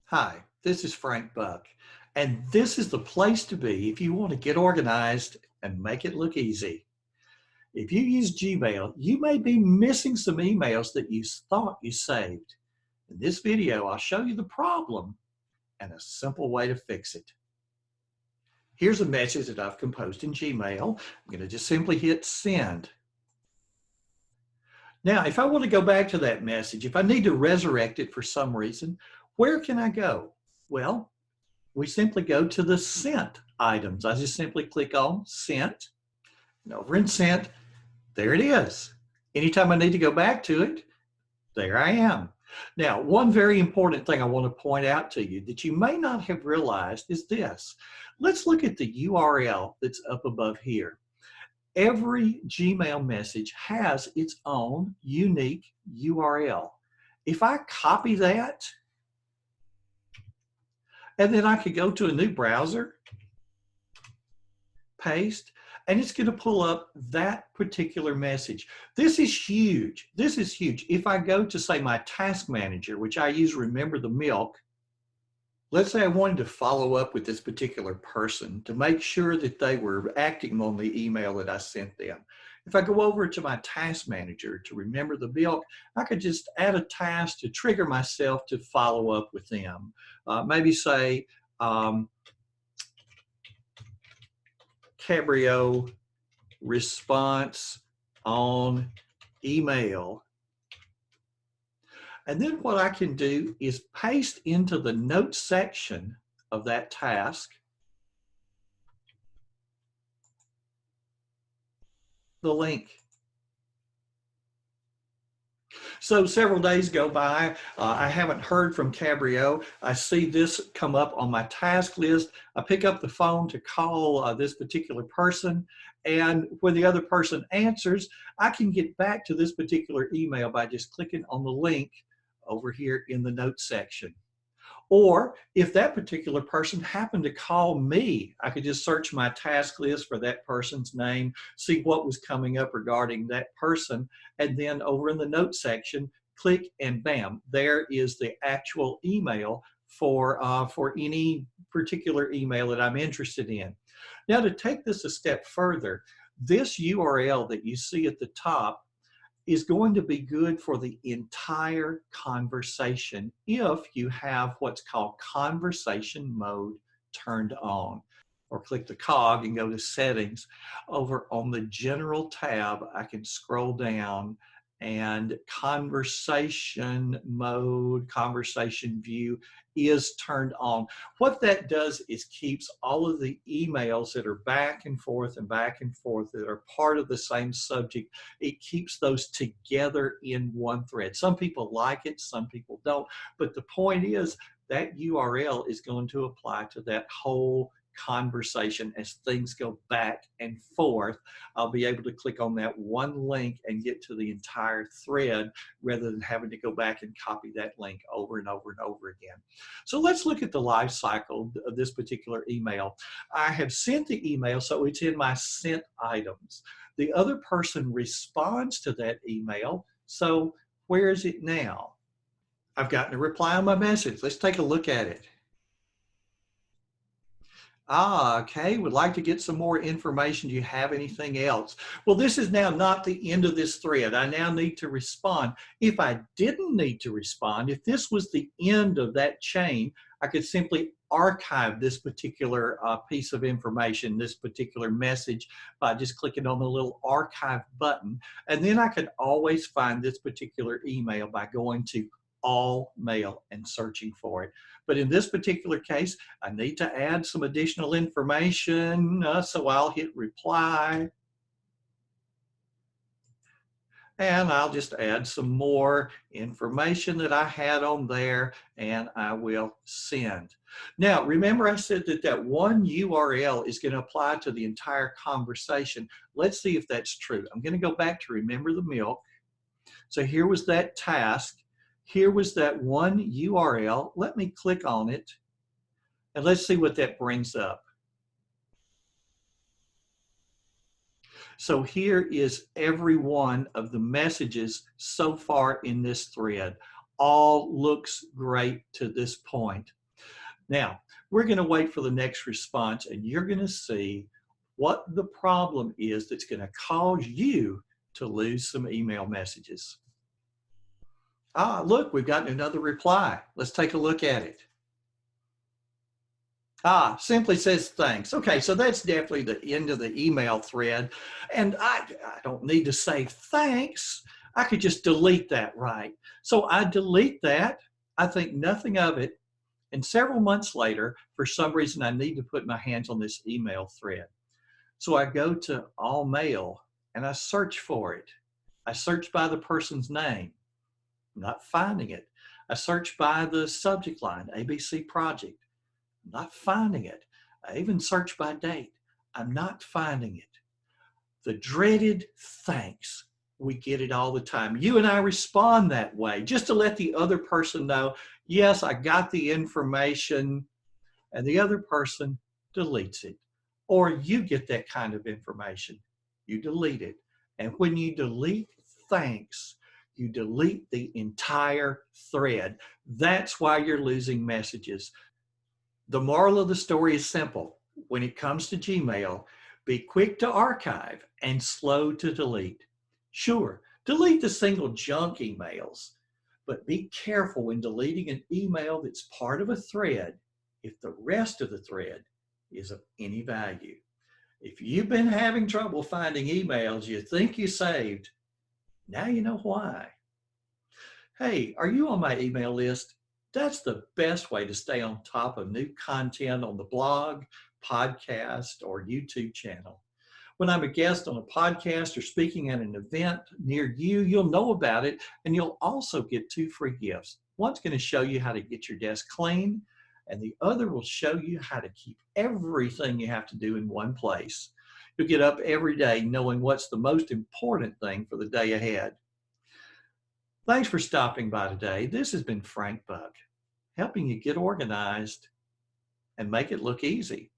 Hi, this is Frank Buck, and this is the place to be if you want to get organized and make it look easy. If you use Gmail, you may be missing some emails that you thought you saved. In this video, I'll show you the problem and a simple way to fix it. Here's a message that I've composed in Gmail. I'm going to just simply hit send. Now, if I want to go back to that message, if I need to resurrect it for some reason, where can I go? Well, we simply go to the sent items. I just simply click on sent, and over in sent, there it is. Anytime I need to go back to it, there I am. Now, one very important thing I want to point out to you that you may not have realized is this. Let's look at the URL that's up above here. Every Gmail message has its own unique URL. If I copy that, and then I could go to a new browser, paste, and it's going to pull up that particular message. This is huge. This is huge. If I go to, say, my task manager, which I use Remember the Milk, let's say I wanted to follow up with this particular person to make sure that they were acting on the email that I sent them. If I go over to my task manager to Remember the Milk, I could just add a task to trigger myself to follow up with them. Maybe say, Cabrio response on email. And then what I can do is paste into the notes section of that task the link. So several days go by, I haven't heard from Cabrio. I see this come up on my task list. I pick up the phone to call this particular person, and when the other person answers, I can get back to this particular email by just clicking on the link over here in the notes section. Or if that particular person happened to call me, I could just search my task list for that person's name, see what was coming up regarding that person, and then over in the notes section, click and bam, there is the actual email for any particular email that I'm interested in. Now, to take this a step further, this URL that you see at the top is going to be good for the entire conversation if you have what's called conversation mode turned on. Or click the cog and go to settings. Over on the general tab, I can scroll down and conversation mode, conversation view is turned on. What that does is keeps all of the emails that are back and forth that are part of the same subject. It keeps those together in one thread. Some people like it, some people don't, but the point is that URL is going to apply to that whole conversation. As things go back and forth, I'll be able to click on that one link and get to the entire thread rather than having to go back and copy that link over and over and over again. So let's look at the life cycle of this particular email. I have sent the email, so it's in my sent items. The other person responds to that email, so where is it now? I've gotten a reply on my message. Let's take a look at it. Okay, would like to get some more information. Do you have anything else? Well, this is now not the end of this thread. I now need to respond. If I didn't need to respond, if this was the end of that chain, I could simply archive this particular piece of information, this particular message, by just clicking on the little archive button. And then I could always find this particular email by going to all mail and searching for it. But in this particular case, I need to add some additional information, so I'll hit reply. And I'll just add some more information that I had on there, and I will send. Now, remember I said that that one URL is going to apply to the entire conversation. Let's see if that's true. I'm going to go back to Remember the Milk. So here was that task. Here was that one URL. Let me click on it, and let's see what that brings up. So here is every one of the messages so far in this thread. All looks great to this point. Now, we're going to wait for the next response, and you're going to see what the problem is that's going to cause you to lose some email messages. Ah, look, we've gotten another reply. Let's take a look at it. Ah, simply says thanks. Okay, so that's definitely the end of the email thread. And I don't need to say thanks. I could just delete that, right? So I delete that. I think nothing of it. And several months later, for some reason, I need to put my hands on this email thread. So I go to all mail and I search for it. I search by the person's name. I'm not finding it. I search by the subject line, ABC Project. I'm not finding it. I even search by date. I'm not finding it. The dreaded thanks. We get it all the time. You and I respond that way just to let the other person know, yes, I got the information, and the other person deletes it. Or you get that kind of information. You delete it. And when you delete thanks, you delete the entire thread. That's why you're losing messages. The moral of the story is simple. When it comes to Gmail, be quick to archive and slow to delete. Sure, delete the single junk emails, but be careful when deleting an email that's part of a thread if the rest of the thread is of any value. If you've been having trouble finding emails you think you saved, now you know why. Hey, are you on my email list? That's the best way to stay on top of new content on the blog, podcast, or YouTube channel. When I'm a guest on a podcast or speaking at an event near you, you'll know about it, and you'll also get 2 free gifts. One's going to show you how to get your desk clean, and the other will show you how to keep everything you have to do in one place. You'll get up every day knowing what's the most important thing for the day ahead. Thanks for stopping by today. This has been Frank Buck, helping you get organized and make it look easy.